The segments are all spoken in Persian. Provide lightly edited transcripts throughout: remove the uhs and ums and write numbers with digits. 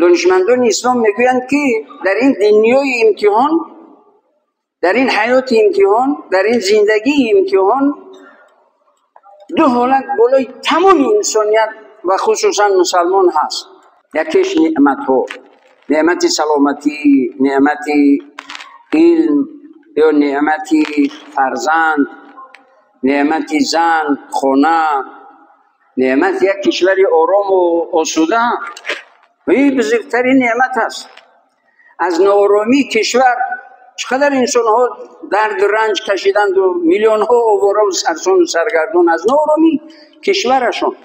دانشمندان اسلام میگویند که در این دنیای امتحان، در این حیات امتحان، در این زندگی امتحان، دو حالت بالای تمام انسانیت و خصوصا مسلمان هست. یکیش نعمت ها، نعمت سلامتی، نعمت علم یا نعمت فرزند، نعمت زن، خانه، نعمت یک کشور آرام و آسوده. این بزرگترین نعمت است. از ناآرامی کشور چقدر انسان ها درد و رنج کشیدند و میلیون ها آواره و سرسام و سرگردان از ناآرامی کشورشون.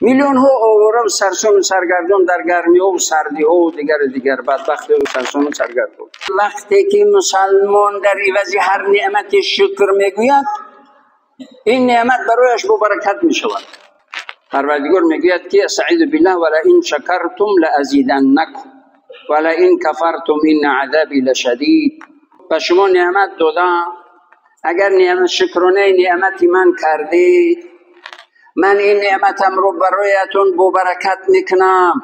میلیون ها آواره و سرسام و سرگردان در گرمی ها و سردی ها و دیگر بدبخت و سرسام و سرگردان. وقتی که مسلمان در عوض هر نعمت شکر میگوید، این نعمت برایش با برکت می شود. پروردگار میگوید که استعیذ بالله ولئن شکرتم لازیدنکم ولئن کفرتم ان عذابی لشدید. و شما نعمت دادم، اگر نعمت شکرانه نعمت من کردید، من این نعمتم رو برایتون با برکت میکنم.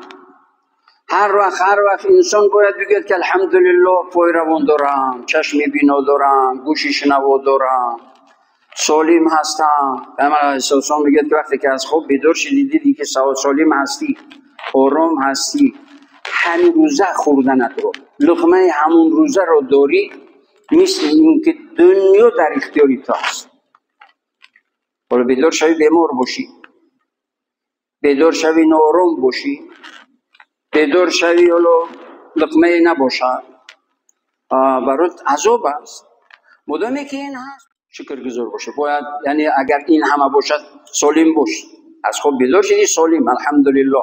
هر وقت انسان باید بگید که الحمدلله پای روان دارم، چشم بینا دارم، گوش شنوا دارم، سالم هستم. اما اساسا میگه که وقتی که از خواب بیدار شدی دیدی که سالم هستی، آرام هستی، همین روزه خوردنت رو، لقمه همون روزه رو داری، مثل این که دنیا در اختیاری تو هست. حالا بیدار شوی بیمار باشی، بیدار شوی نارام باشی، بیدار شوی حالا لقمه نباشد، برات عذاب است. مدامی که این هست شکرگزار باشه. باید یعنی اگر این همه باشد سالم باش. از خواب بیدار شدی سالم، الحمدلله.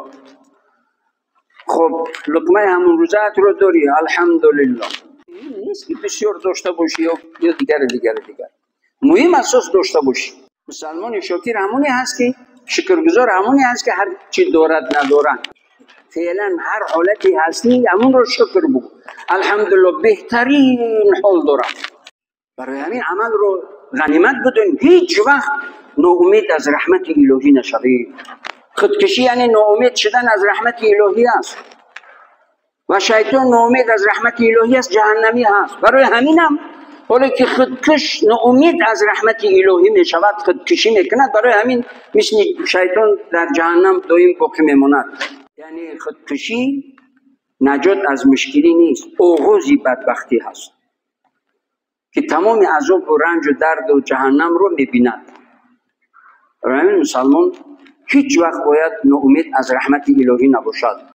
خب لقمه همون روزت رو داری، الحمدلله. این نیست که بسیار داشته باشی یا دیگر. مهم اساس داشته باشی. مسلمان شاکر همونی هست که شکرگزار همونی هست که هر چی دارد ندارن. فعلا هر حالتی هستی همون رو شکر بگو. الحمدلله بهترین حال دارم. برای همین عمل رو غنیمت بدون. هیچ وقت ناامید از رحمت الهی نشوید. خودکشی یعنی ناامید شدن از رحمت الهی است و شیطان ناامید از رحمت الهی است، جهنمی هست. برای همینم ولی که خودکش ناامید از رحمت الهی می شود، خودکشی میکند، برای همین مثل شیطان در جهنم دائم باقی میماند. یعنی خودکشی نجات از مشکلی نیست، آغازی بدبختی هست که تمام عذاب و رنج و درد و جهنم رو میبیند. برای همین مسلمان هیچ وقت باید ناامید از رحمت الهی نباشد.